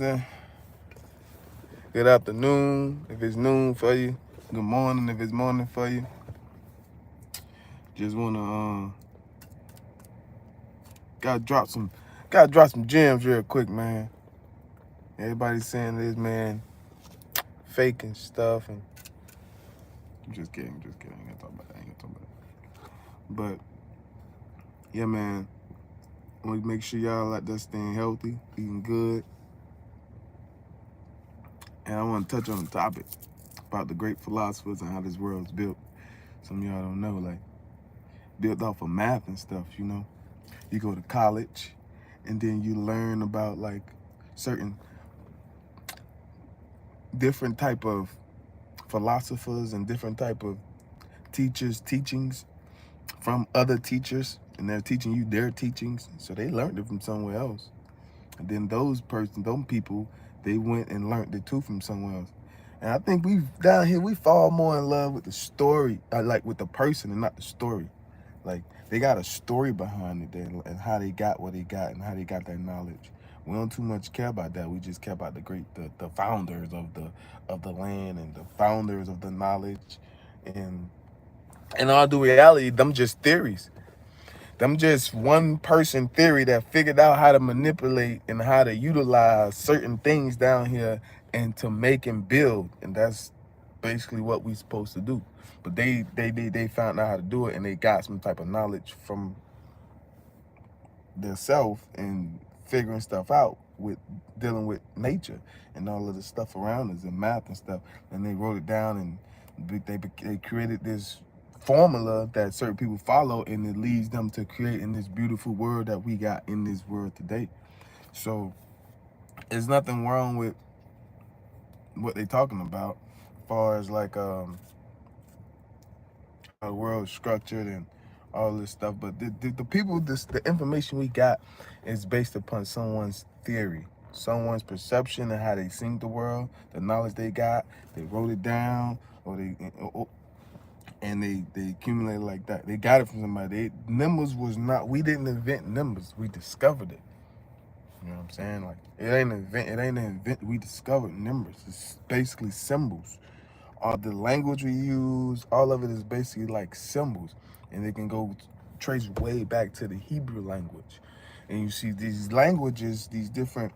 rising, good afternoon if it's noon for you, good morning if it's morning for you. Just wanna gotta drop some gems real quick, man. Everybody's saying this man faking stuff, and I'm just kidding. I ain't gonna talk about that. But yeah, man, I want to make sure y'all like that staying healthy, eating good, and I want to touch on the topic about the great philosophers and how this world's built. Some of y'all don't know, like, built off of math and stuff, you know. You go to college and then you learn about like certain different type of philosophers and different type of teachers' teachings from other teachers, and they're teaching you their teachings. So they learned it from somewhere else. And then those people, they went and learned it too from somewhere else. And I think down here, we fall more in love with the story, like with the person and not the story. Like, they got a story behind it and how they got what they got and how they got that knowledge. We don't too much care about that. We just care about the founders of the land and the founders of the knowledge. And in all due reality, them just theories. Them just one person theory that figured out how to manipulate and how to utilize certain things down here and to make and build. And that's basically what we supposed to do. But they found out how to do it, and they got some type of knowledge from themselves and figuring stuff out with dealing with nature and all of the stuff around us and math and stuff. And they wrote it down, and they created this formula that certain people follow, and it leads them to creating this beautiful world that we got in this world today. So there's nothing wrong with what they're talking about as far as like how the world is structured and all this stuff. But the people, the information we got is based upon someone's theory, someone's perception of how they seen the world, the knowledge they got. They wrote it down, and they accumulated like that. They got it from somebody. Numbers was not, we didn't invent numbers, we discovered it. You know what I'm saying? Like, it ain't an invent, we discovered numbers. It's basically symbols. All the language we use, all of it is basically like symbols, and they can go trace way back to the Hebrew language. And you see these languages, these different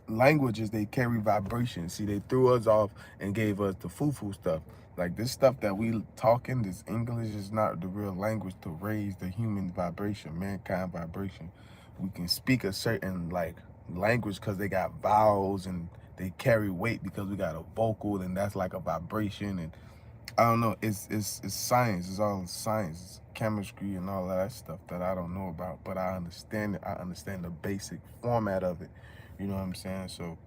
languages, they carry vibration. See, they threw us off and gave us the foo-foo stuff. Like, this stuff that we talking, this English is not the real language to raise the human vibration, mankind vibration. We can speak a certain like language because they got vowels and they carry weight because we got a vocal, and that's like a vibration. And I don't know, it's science. It's all science. It's chemistry and all of that stuff that I don't know about, but I understand it. I understand the basic format of it. You know what I'm saying? So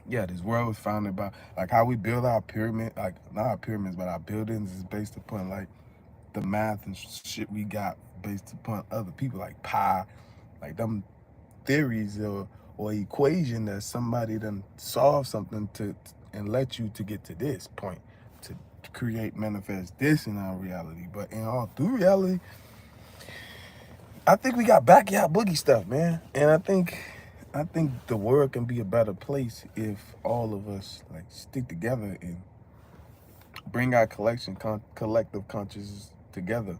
yeah, this world was founded by like how we build our pyramid, like not our pyramids, but our buildings is based upon like the math and shit we got based upon other people, like pi, like them theories or equation that somebody done solve something to and let you to get to this point to create manifest this in our reality. But in all through reality, I think we got backyard boogie stuff, man. And I think the world can be a better place if all of us like stick together and bring our collective consciousness together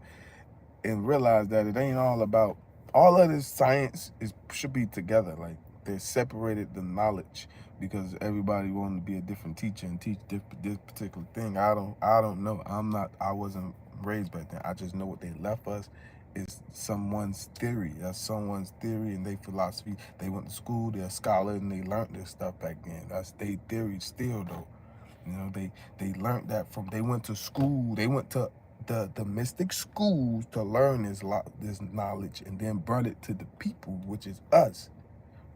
and realize that it ain't all about all of this science is should be together. Like, they separated the knowledge because everybody wanted to be a different teacher and teach this particular thing. I don't know. I wasn't raised back then. I just know what they left us is someone's theory. That's someone's theory and their philosophy. They went to school, they're a scholar, and they learned this stuff back then. That's their theory still though. You know, they learned that from, they went to school, they went to the mystic schools to learn this knowledge, and then brought it to the people, which is us.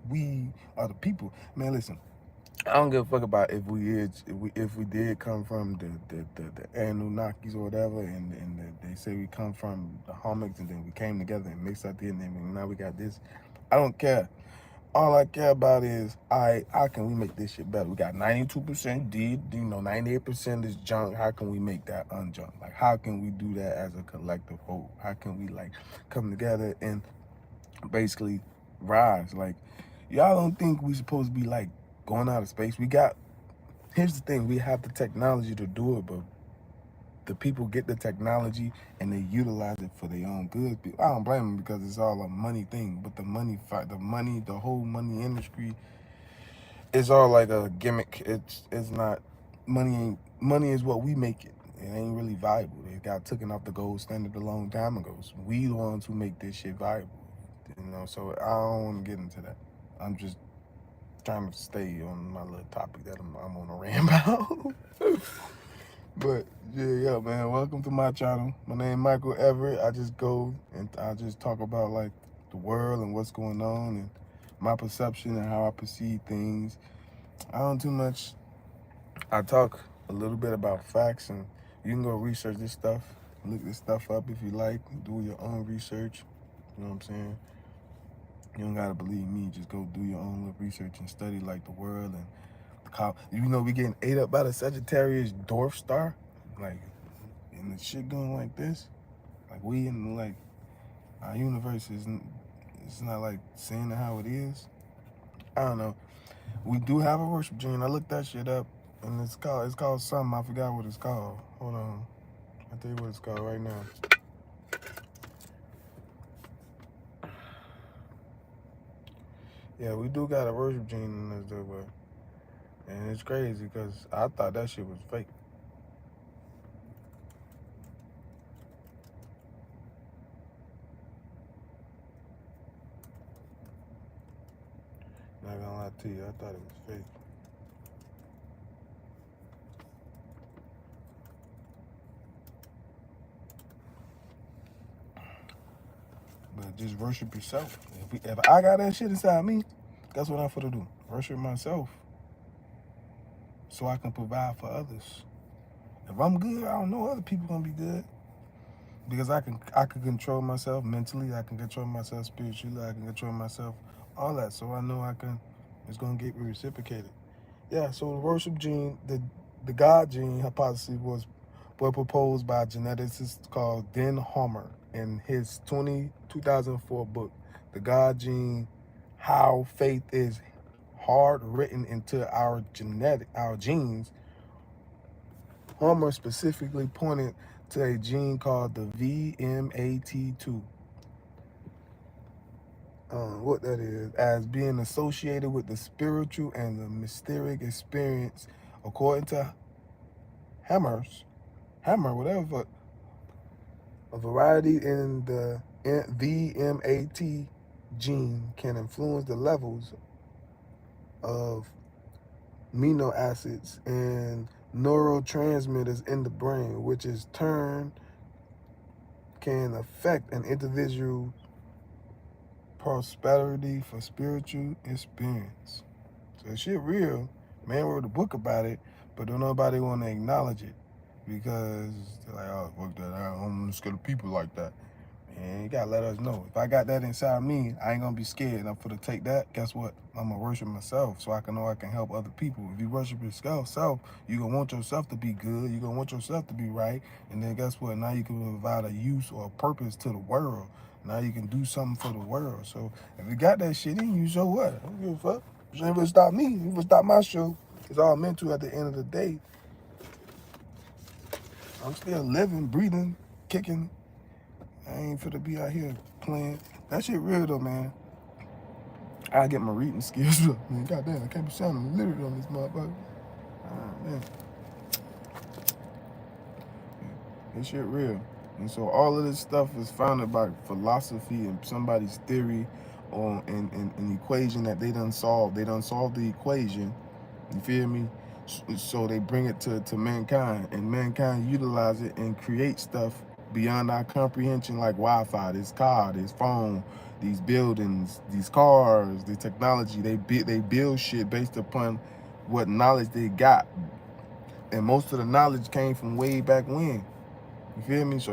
We are the people. Man, listen, I don't give a fuck about if we did come from the Anunnakis or whatever, and they say we come from the Homix, and then we came together and mixed our DNA, and now we got this. I don't care. All I care about is, how can we make this shit better? We got 92% did, 98% is junk. How can we make that unjunk? Like, how can we do that as a collective whole? How can we like come together and basically rise? Like, y'all don't think we supposed to be like going out of space. Here's the thing, we have the technology to do it, but the people get the technology and they utilize it for their own good. I don't blame them because it's all a money thing, but the whole money industry is all like a gimmick. It's not money is what we make it. It ain't really valuable. It got taken off the gold standard a long time ago. So we the ones who make this shit valuable. So I don't want to get into that. I'm just trying to stay on my little topic that I'm on a rant about. But yeah, man. Welcome to my channel. My name is Michael Everett. I just go and I just talk about like the world and what's going on and my perception and how I perceive things. I don't too much. I talk a little bit about facts, and you can go research this stuff, look this stuff up if you like, do your own research. You know what I'm saying? You don't gotta believe me. Just go do your own little research and study like the world and we getting ate up by the Sagittarius dwarf star, like, and the shit going like this. Like we in like our universe isn't. It's not like saying how it is. I don't know. We do have a worship gene. I looked that shit up, and it's called something. I forgot what it's called. Hold on, I'll tell you what it's called right now. Yeah, we do got a worship gene in this dude, but and it's crazy because I thought that shit was fake. Not gonna lie to you, I thought it was fake. But just worship yourself. If I got that shit inside me, that's what I'm finna do. Worship myself so I can provide for others. If I'm good, I don't know other people gonna be good. Because I can control myself mentally, I can control myself spiritually, I can control myself, all that. So I know it's gonna get reciprocated. Yeah, so the worship gene, the God gene hypothesis was proposed by a geneticist called Den Homer in his 2004 book, The God Gene, How Faith is Hard Written into Our Genes. Homer specifically pointed to a gene called the VMAT2, what that is, as being associated with the spiritual and the mysterious experience. According to whatever, a variety in the VMAT gene can influence the levels of amino acids and neurotransmitters in the brain, which is turn can affect an individual's prosperity for spiritual experience. So that shit real. Man wrote a book about it, but don't nobody want to acknowledge it because they're like, oh, fuck that. I don't scared of people like that. And you gotta let us know. If I got that inside me, I ain't gonna be scared. I'm gonna take that. Guess what? I'm gonna worship myself so I can know I can help other people. If you worship yourself, you gonna want yourself to be good. You gonna want yourself to be right. And then guess what? Now you can provide a use or a purpose to the world. Now you can do something for the world. So if you got that shit in you, so what? I don't give a fuck. You ain't gonna stop me. You gonna stop my show. It's all mental at the end of the day. I'm still living, breathing, kicking. I ain't finna be out here playing. That shit real though, man. I get my reading skills up, man. Goddamn, I can't be sounding literate on this motherfucker. Man. This shit real. And so all of this stuff is founded by philosophy and somebody's theory on an equation that they done solved. They done solved the equation. You feel me? So they bring it to mankind, and mankind utilize it and create stuff beyond our comprehension, like Wi-Fi, this car, this phone, these buildings, these cars, the technology. They build shit based upon what knowledge they got, and most of the knowledge came from way back when. You feel me? So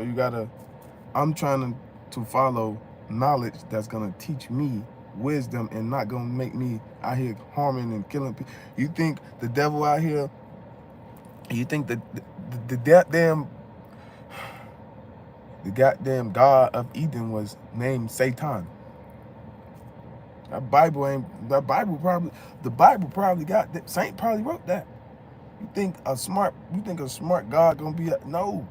I'm trying to follow knowledge that's gonna teach me wisdom and not gonna make me out here harming and killing people. You think the devil out here? You think that the goddamn God of Eden was named Satan? That Bible probably, the Bible probably got that. Saint probably wrote that. You think a smart God gonna be no?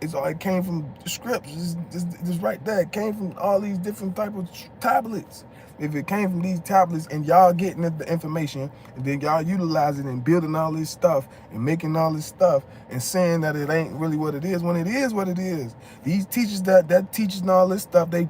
It came from the scripts. It's right there. It came from all these different type of tablets. If it came from these tablets and y'all getting the information and then y'all utilizing and building all this stuff and making all this stuff and saying that it ain't really what it is when it is what it is. These teachers that teaches and all this stuff, they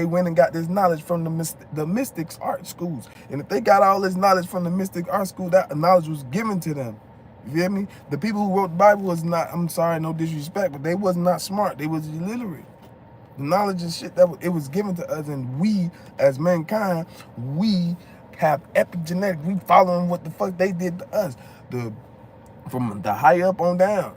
went and got this knowledge from the mystics art schools. And if they got all this knowledge from the mystic art school, that knowledge was given to them. You feel me? The people who wrote the Bible was not, I'm sorry, no disrespect, but they was not smart. They was illiterate. The knowledge and shit it was given to us, and we, as mankind, we have epigenetic. We following what the fuck they did to us. From the high up on down.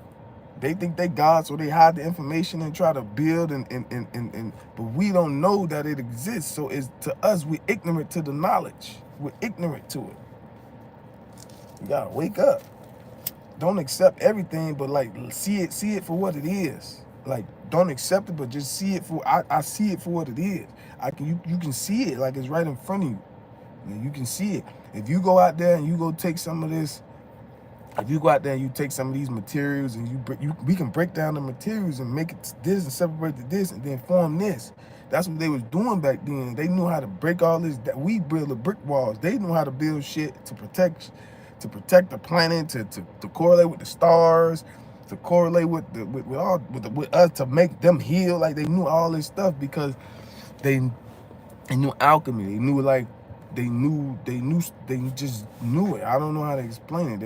They think they God, so they hide the information and try to build but we don't know that it exists. So it's to us, we're ignorant to the knowledge. We're ignorant to it. You gotta wake up. Don't accept everything, but like see it for what it is. Like don't accept it, but just see it for I see it for what it is. You can see it like it's right in front of you. You can see it. If you go out there and you go take some of this, if you go out there and you take some of these materials and we can break down the materials and make it this and separate the this and then form this. That's what they was doing back then. They knew how to break all this. That we build the brick walls. They knew how to build shit to protect the planet, to correlate with the stars, to correlate with us, to make them heal. Like they knew all this stuff because they knew alchemy. They just knew it. I don't know how to explain it.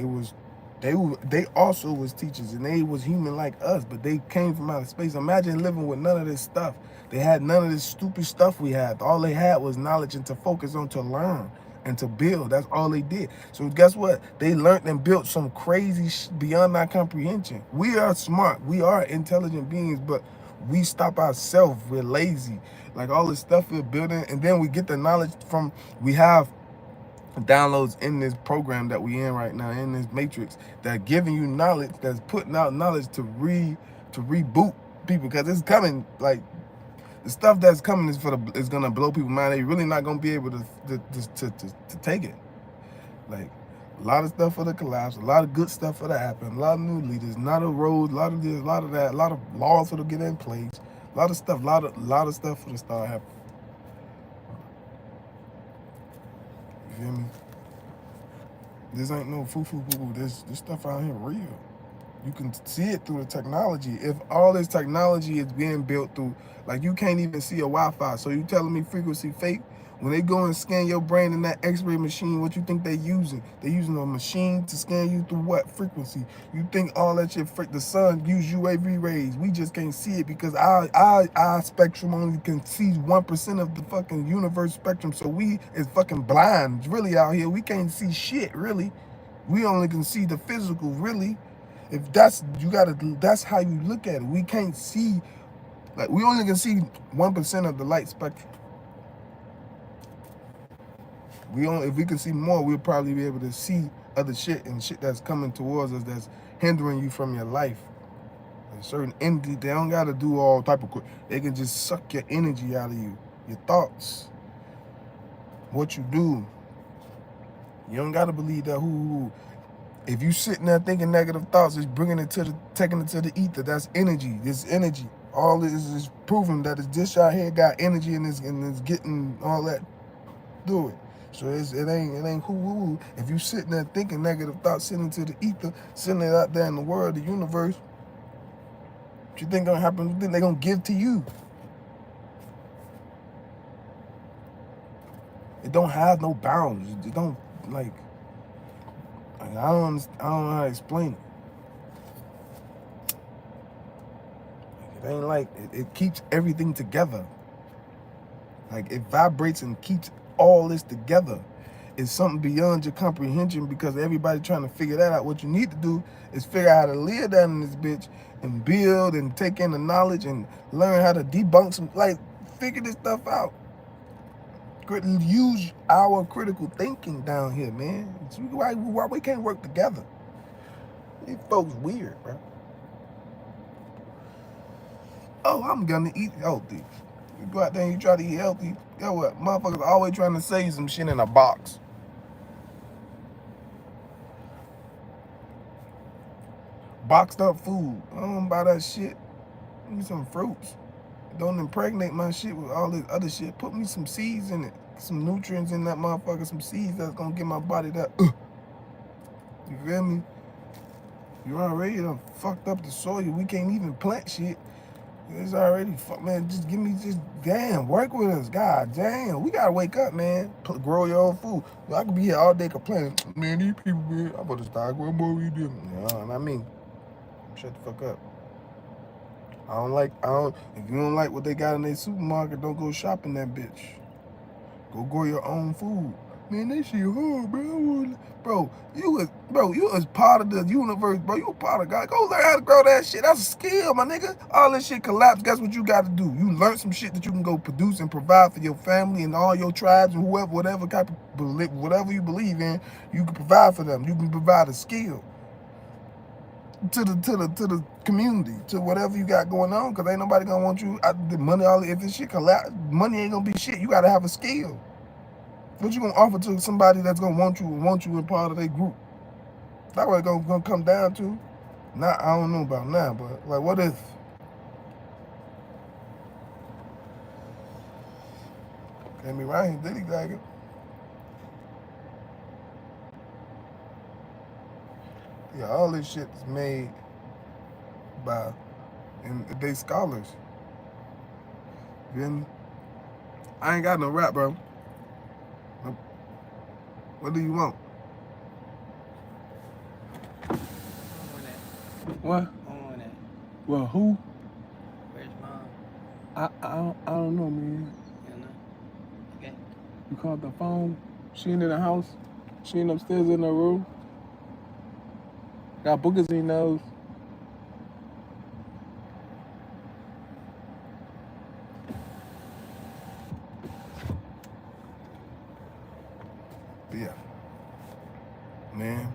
They also was teachers and they was human like us, but they came from outer space. Imagine living with none of this stuff. They had none of this stupid stuff we had. All they had was knowledge and to focus on, to learn and to build. That's all they did. So guess what? They learned and built some crazy beyond our comprehension. We are smart. We are intelligent beings, but we stop ourselves. We're lazy. Like all this stuff we're building, and then we get the knowledge from, we have downloads in this program that we in right now, in this matrix, that giving you knowledge, that's putting out knowledge to reboot people, because it's coming. Like the stuff that's coming is gonna blow people's mind. They really not gonna be able to take it. Like a lot of stuff for the collapse, a lot of good stuff for the happen, a lot of new leaders, not a road, a lot of this, a lot of that, a lot of laws that'll get in place, a lot of stuff, a lot of stuff for the start happening. You feel me? This ain't no foo-foo-foo. This stuff out here real. You can see it through the technology. If all this technology is being built through, like you can't even see a Wi-Fi. So you telling me frequency fake? When they go and scan your brain in that X-ray machine, what you think they using? They're using a machine to scan you through what frequency? You think all that shit, the sun use UAV rays. We just can't see it because our spectrum only can see 1% of the fucking universe spectrum. So we is fucking blind really out here. We can't see shit really. We only can see the physical really. If that's how you look at it. We can't see, like we only can see 1% of the light spectrum. If we could see more, we'll probably be able to see other shit and shit that's coming towards us that's hindering you from your life. A certain entity, they don't gotta do all type of, they can just suck your energy out of you, your thoughts, what you do. You don't gotta believe that if you sitting there thinking negative thoughts, it's taking it to the ether. That's energy. This energy. All this is proving that this out here got energy and it's getting all that. Do it. So it ain't who. If you sitting there thinking negative thoughts, sitting to the ether, sitting it out there in the world, the universe, what you think gonna happen? What you think they gonna give to you? It don't have no bounds. It don't like I don't know how to explain it. It ain't like it keeps everything together. Like it vibrates and keeps all this together. It's something beyond your comprehension because everybody trying to figure that out. What you need to do is figure out how to live down in this bitch and build and take in the knowledge and learn how to debunk some, like figure this stuff out. Use our critical thinking down here, man. Why we can't work together? These folks weird, bro. Oh, I'm gonna eat healthy. You go out there and you try to eat healthy, Yo, what? Motherfuckers always trying to sell you some shit in a box. Boxed up food. I don't buy that shit. Give me some fruits. Don't impregnate my shit with all this other shit. Put me some seeds in it. Some nutrients in that motherfucker. Some seeds that's gonna give my body that. You feel me? You already done fucked up the soil. We can't even plant shit. It's already fuck, man. Just give me, just damn, work with us, God damn. We gotta wake up, man. Grow your own food. I could be here all day complaining, man. These people, man, I'm about to start growing more weed. You know what I mean? Shut the fuck up. I don't like. If you don't like what they got in their supermarket, don't go shopping that bitch. Go grow your own food. Man, that shit hard, bro. You was part of the universe, bro. You a part of God. Go learn how to grow that shit. That's a skill, my nigga. All this shit collapse. Guess what you got to do? You learn some shit that you can go produce and provide for your family and all your tribes and whoever, whatever type of whatever you believe in, you can provide for them. You can provide a skill to the community, to whatever you got going on, because ain't nobody gonna want you. The money, all if this shit collapse, money ain't gonna be shit. You gotta have a skill. What you gonna offer to somebody that's gonna want you in part of their group? That's what it's gonna come down to. Not, I don't know about now, but like, what if? Can't be right here, Diddy like it. Yeah, all this shit is made by, and they scholars. You feel me? I ain't got no rap, bro. What do you want? What? Well, who? Where's mom? I don't know, man. You know? Okay. You called the phone. She ain't in the house. She ain't upstairs in her room. Got boogers in her nose. But yeah. Man.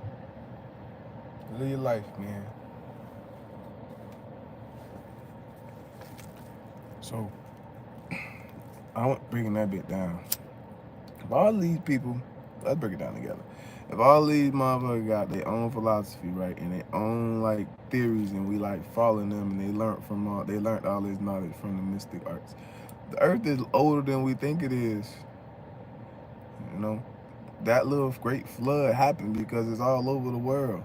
Live your life, man. So, I want breaking that bit down. If all these people, let's break it down together. If all these motherfuckers got their own philosophy, right, and their own like theories, and we like following them, and they learned all this knowledge from the mystic arts. The earth is older than we think it is. You know, that little great flood happened because it's all over the world.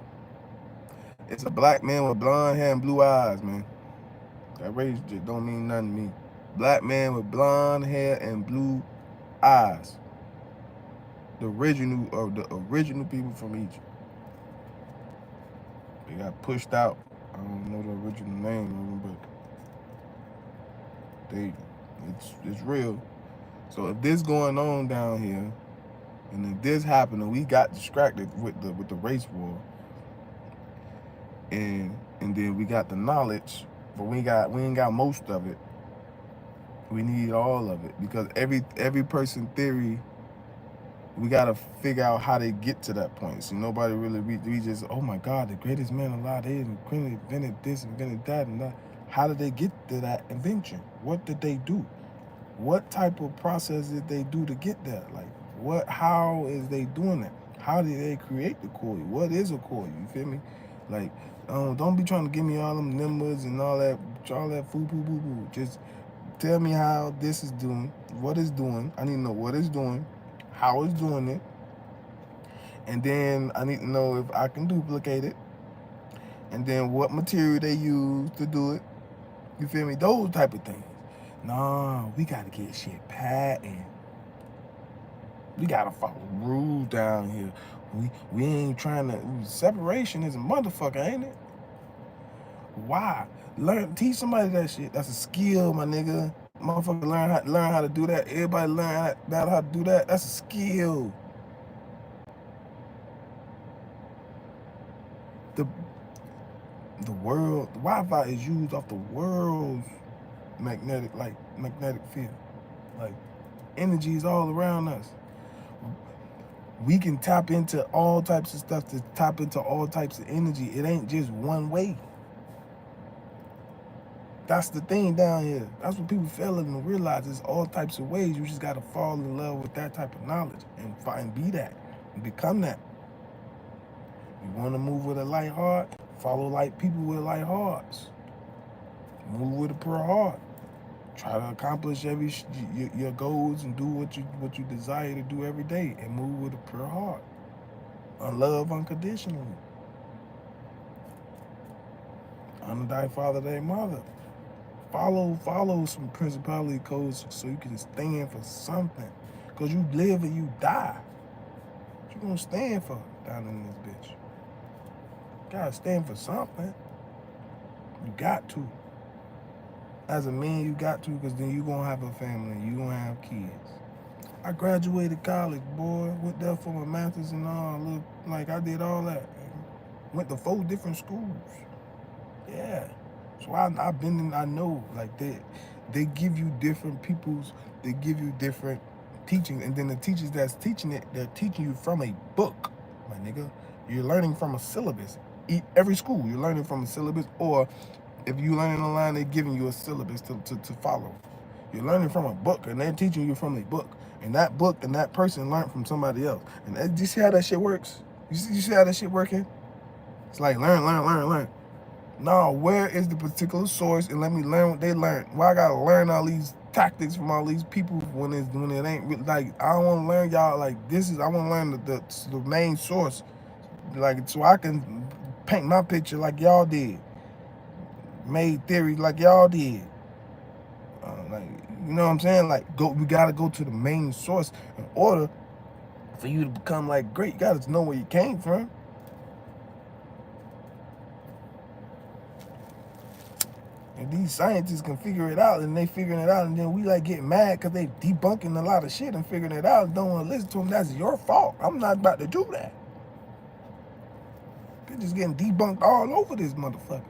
It's a black man with blonde hair and blue eyes, man. That race just don't mean nothing to me. Black man with blonde hair and blue eyes. The original people from Egypt. They got pushed out. I don't know the original name of them, but it's real. So if this going on down here, and if this happened, and we got distracted with the race war, and then we got the knowledge, but we ain't got most of it. We need all of it, because every person theory, we gotta figure out how they get to that point. So nobody really, we just, oh my God, the greatest man alive, they invented this, invented that, and that. How did they get to that invention? What did they do? What type of process did they do to get there? Like, how is they doing that? How did they create the coil? What is a coil? You feel me? Like, don't be trying to give me all them numbers and all that foo poo boo boo. Just tell me how this is doing, what it's doing. I need to know what it's doing, how it's doing it, and then I need to know if I can duplicate it, and then what material they use to do it. You feel me? Those type of things. Nah, we gotta get shit patent. We gotta follow rules down here. We ain't trying to. Separation is a motherfucker, ain't it? Why? Teach somebody that shit. That's a skill, my nigga. Motherfucker, learn how to do that. Everybody learn how to do that. That's a skill. The world, the Wi-Fi is used off the world's magnetic field. Like, energy is all around us. We can tap into all types of stuff to tap into all types of energy. It ain't just one way. That's the thing down here. That's what people failing to realize. There's all types of ways. You just gotta fall in love with that type of knowledge and be that and become that. You want to move with a light heart? Follow like people with light hearts. Move with a pure heart. Try to accomplish your goals and do what you desire to do every day, and move with a pure heart. Love unconditionally. Honor thy father, thy mother. Follow some principality codes so you can stand for something. Cause you live and you die. What you gonna stand for down in this bitch? You gotta stand for something. You got to. As a man, you got to, because then you gonna have a family. You gonna have kids. I graduated college, boy. Went there for my master's and all. Look, like I did all that. Went to 4 different schools. Yeah. So I've been in, I know, like they give you different people's, they give you different teachings. And then the teachers that's teaching it, they're teaching you from a book, my nigga. You're learning from a syllabus. Every school, you're learning from a syllabus, or if you learning online, they're giving you a syllabus to follow. You're learning from a book, and they're teaching you from a book. And that book and that person learned from somebody else. And you see how that shit works? You see how that shit working? It's like learn. No, where is the particular source, and let me learn what they learned? Why I gotta learn all these tactics from all these people when it ain't like I don't want to learn y'all like this is I want to learn the main source, like so I can paint my picture like y'all did, made theory like y'all did. Like you know what I'm saying? Like we gotta go to the main source in order for you to become like great. You gotta know where you came from. And these scientists can figure it out, and they figuring it out, and then we like get mad because they debunking a lot of shit and figuring it out and don't want to listen to them. That's your fault. I'm not about to do that. They're just getting debunked all over this motherfucker.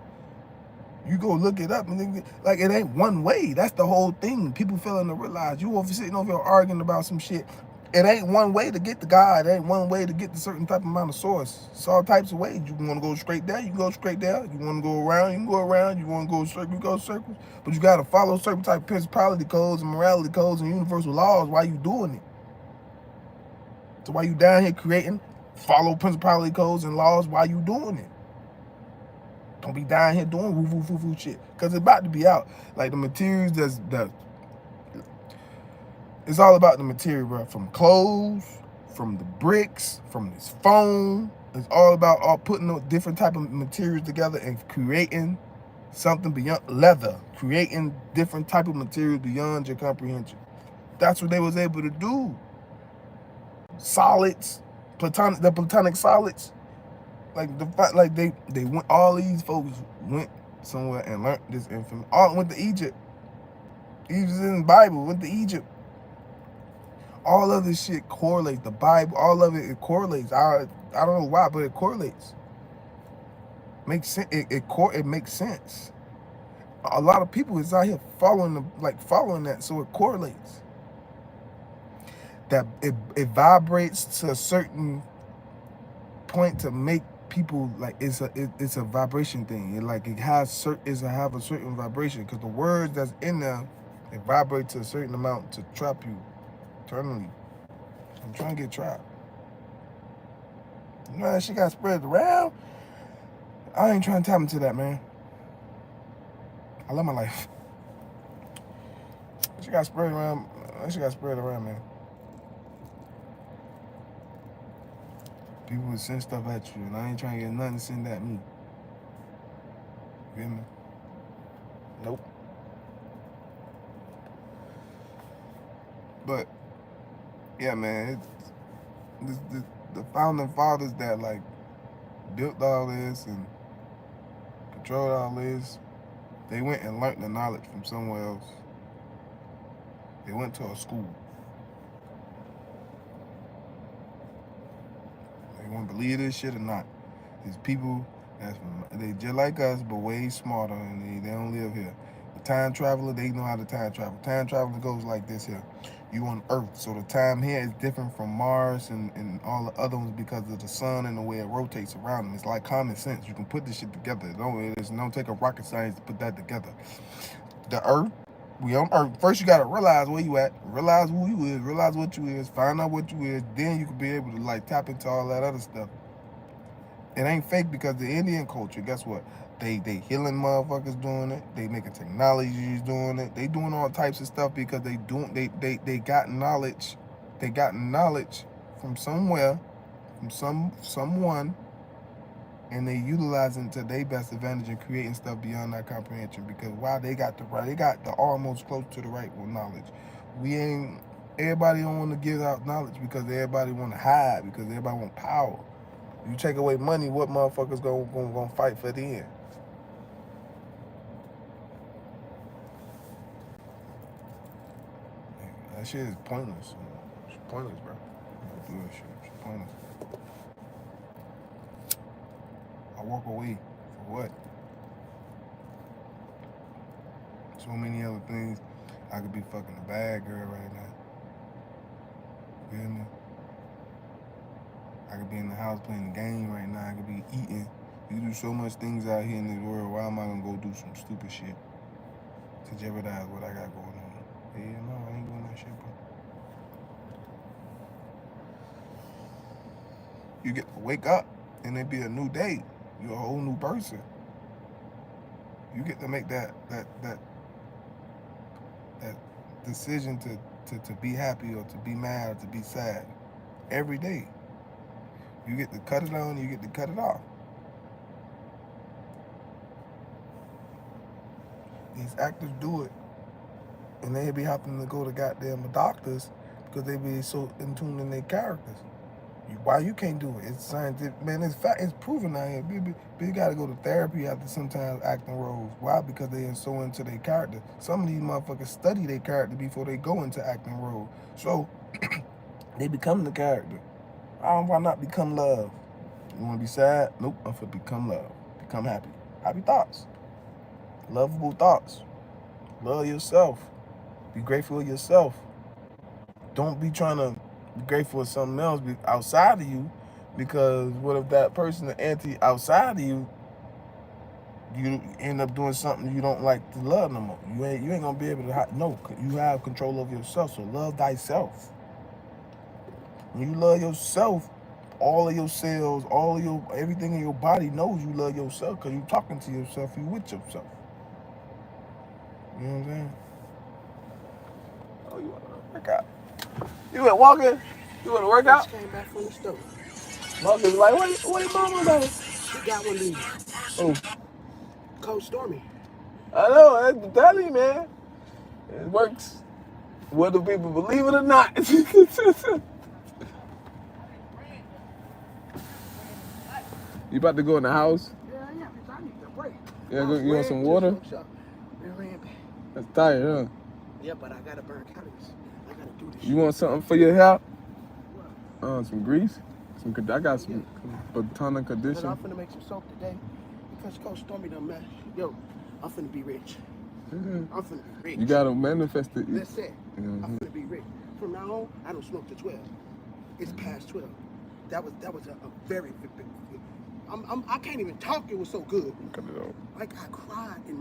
You go look it up, and like it ain't one way. That's the whole thing. People failing to realize. You over sitting over here arguing about some shit. It ain't one way to get to God. It ain't one way to get to certain type of amount of source. It's all types of ways. You want to go straight there, you can go straight there. You want to go around, you can go around. You want to go circle, you go circles. But you got to follow certain type of principality codes and morality codes and universal laws while you doing it. So while you down here creating, follow principality codes and laws while you doing it. Don't be down here doing woo shit. Because it's about to be out. Like the materials that it's all about the material, bro. From clothes, from the bricks, from this phone. It's all about putting different type of materials together and creating something beyond leather. Creating different type of materials beyond your comprehension. That's what they was able to do. Solids, the platonic solids. Like they went. All these folks went somewhere and learned this information. All went to Egypt. Egypt is in the Bible. Went to Egypt. All of this shit correlates. The Bible, all of it correlates. I don't know why, but it correlates. Makes sense. It makes sense. A lot of people is out here following that, so it correlates. That it vibrates to a certain point to make people like it's a vibration thing. It have a certain vibration because the words that's in there, it vibrates to a certain amount to trap you eternally. I'm trying to get trapped. You know that shit got spread around. I ain't trying to tap into that, man. I love my life. That shit got spread around. Man. People would send stuff at you, and I ain't trying to get nothing to send at me. You feel me? Nope. But yeah, man, the founding fathers that like built all this and controlled all this, they went and learned the knowledge from somewhere else. They went to a school. They want to believe this shit or not. These people they just like us, but way smarter, and they don't live here. The time traveler, they know how to time travel. Time traveler goes like this here. You on Earth, so the time here is different from Mars and all the other ones because of the sun and the way it rotates around them. It's like common sense. You can put this shit together. Don't take a rocket science to put that together. The Earth, we on Earth. First, you gotta realize where you at, realize who you is, realize what you is, find out what you is. Then you can be able to like tap into all that other stuff. It ain't fake because the Indian culture, guess what? They healing motherfuckers doing it. They making technologies doing it. They doing all types of stuff because they got knowledge. They got knowledge from somewhere, from someone, and they utilizing it to their best advantage and creating stuff beyond our comprehension. Because why they got the almost close to the right with knowledge. We ain't. Everybody don't want to give out knowledge because everybody want to hide because everybody want power. You take away money, what motherfuckers gonna fight for then? That shit is pointless. It's pointless, bro. Don't do that shit. It's pointless. I walk away for what? So many other things. I could be fucking a bad girl right now. You hear me? I could be in the house playing the game right now. I could be eating. You can do so much things out here in this world. Why am I gonna go do some stupid shit to jeopardize what I got going on? Hell no, I ain't doing that shit, bro. You get to wake up and it be a new day. You're a whole new person. You get to make that decision to be happy or to be mad or to be sad every day. You get to cut it on, you get to cut it off. These actors do it, and they be having to go to goddamn doctors because they be so in tune in their characters. Why you can't do it? It's scientific, man. It's fact. It's proven out here. You got to go to therapy after sometimes acting roles. Why? Because they are so into their character. Some of these motherfuckers study their character before they go into acting roles. So they become the character. Why not become love? You want to be sad? Nope. I'm for become love. Become happy. Happy thoughts. Lovable thoughts. Love yourself. Be grateful of yourself. Don't be trying to be grateful for something else outside of you, because what if that person, the anti outside of you, you end up doing something you don't like to love no more. You ain't gonna be able to. No, you have control of yourself. So love thyself. When you love yourself, all of your cells, all of your everything in your body knows you love yourself because you talking to yourself. You with yourself. You know what I'm saying? Oh, you want to work out? You went walking? You want to work out? Just came back from the store. Marcus like, what your mama go? She got one of these. Oh, Cold Stormy. I know. I'm telling you, man. It works. Whether people believe it or not. You about to go in the house? Yeah, because I need a break. Yeah, you want some water? That's tired, huh? Yeah, but I gotta burn calories. I gotta do this. You want something for your hair? Some grease? I got some baton of condition. I'm finna make some soap today because Coach Stormy done mess. Yo, I'm finna be rich. I'm finna be rich. You gotta manifest it. That's it. I'm finna be rich. From now on, I don't smoke till 12. It's past 12. That was a very big. I can't even talk. It was so good. Cut it off. Like I cried in